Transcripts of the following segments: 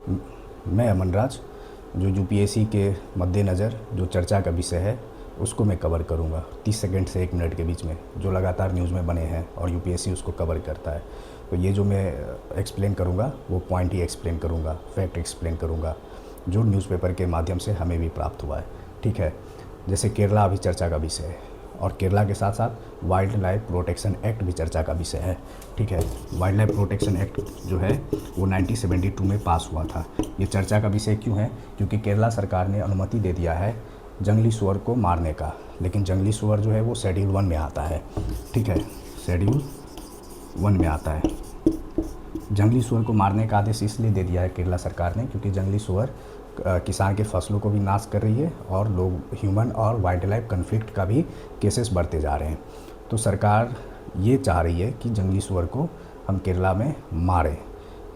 म- मैं अमन राज, जो यूपीएससी के मद्देनज़र जो चर्चा का विषय है उसको मैं कवर करूँगा 30 सेकंड से 1 मिनट के बीच में, जो लगातार न्यूज़ में बने हैं और यूपीएससी उसको कवर करता है। तो ये जो मैं एक्सप्लेन करूँगा वो पॉइंट ही एक्सप्लेन करूँगा, फैक्ट एक्सप्लेन करूँगा, जो न्यूज़पेपर के माध्यम से हमें भी प्राप्त हुआ है। ठीक है, जैसे केरला अभी चर्चा का विषय है और केरला के साथ साथ वाइल्ड लाइफ प्रोटेक्शन एक्ट भी चर्चा का विषय है। ठीक है, वाइल्ड लाइफ प्रोटेक्शन एक्ट जो है वो 1972 में पास हुआ था। ये चर्चा का विषय क्यों है? क्योंकि केरला सरकार ने अनुमति दे दिया है जंगली सुअर को मारने का, लेकिन जंगली सुअर जो है वो शेड्यूल 1 में आता है। ठीक है, शेड्यूल 1 में आता है। जंगली सुअर को मारने का आदेश इसलिए दे दिया है केरला सरकार ने क्योंकि जंगली सुअर किसान के फसलों को भी नाश कर रही है और लोग ह्यूमन और वाइल्ड लाइफ कन्फ्लिक्ट का भी केसेस बढ़ते जा रहे हैं। तो सरकार ये चाह रही है कि जंगली सुअर को हम केरला में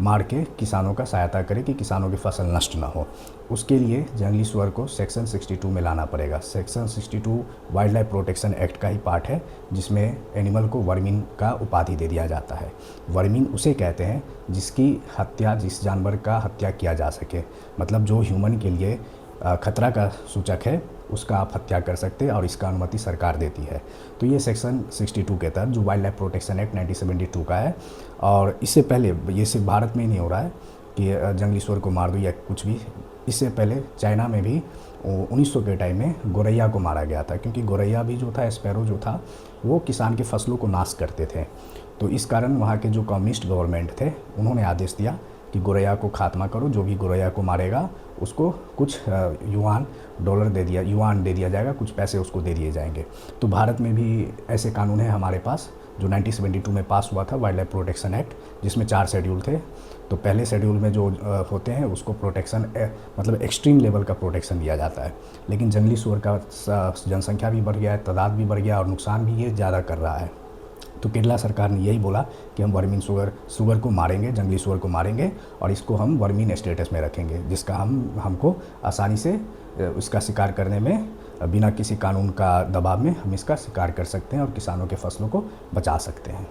मार के किसानों का सहायता करें कि किसानों की फसल नष्ट ना हो। उसके लिए जंगली सुअर को सेक्शन 62 में लाना पड़ेगा। Section 62 wild life protection act का ही पार्ट है, जिसमें एनिमल को वर्मिंग का उपाधि दे दिया जाता है। वर्मिंग उसे कहते हैं जिसकी हत्या, जिस जानवर का हत्या किया जा सके, मतलब जो ह्यूमन के लिए खतरा का सूचक है उसका आप हत्या कर सकते हैं और इसका अनुमति सरकार देती है। तो ये सेक्शन 62 के तहत जो वाइल्ड लाइफ प्रोटेक्शन एक्ट 1972 का है। और इससे पहले ये सिर्फ भारत में ही नहीं हो रहा है कि जंगली सुअर को मार दो या कुछ भी। इससे पहले चाइना में भी 1900 के टाइम में गोरैया को मारा गया था, क्योंकि गोरैया भी जो था, स्पैरो जो था, वो किसान की फसलों को नाश करते थे। तो इस कारण वहाँ के जो कम्युनिस्ट गवर्नमेंट थे उन्होंने आदेश दिया कि गोरैया को खात्मा करो, जो भी गोरैया को मारेगा उसको कुछ युआन दे दिया जाएगा, कुछ पैसे उसको दे दिए जाएंगे। तो भारत में भी ऐसे कानून है हमारे पास, जो 1972 में पास हुआ था, वाइल्ड लाइफ प्रोटेक्शन एक्ट, जिसमें 4 शेड्यूल थे। तो पहले शेड्यूल में जो होते हैं उसको प्रोटेक्शन मतलब एक्सट्रीम लेवल का प्रोटेक्शन दिया जाता है। लेकिन जंगली सुअर का जनसंख्या भी बढ़ गया है, तादाद भी बढ़ गया और नुकसान भी ये ज़्यादा कर रहा है। तो केरला सरकार ने यही बोला कि हम वर्मिन सुअर को मारेंगे, जंगली सुअर को मारेंगे और इसको हम वर्मिन स्टेटस में रखेंगे, जिसका हमको आसानी से इसका शिकार करने में, बिना किसी कानून का दबाव में हम इसका शिकार कर सकते हैं और किसानों के फसलों को बचा सकते हैं।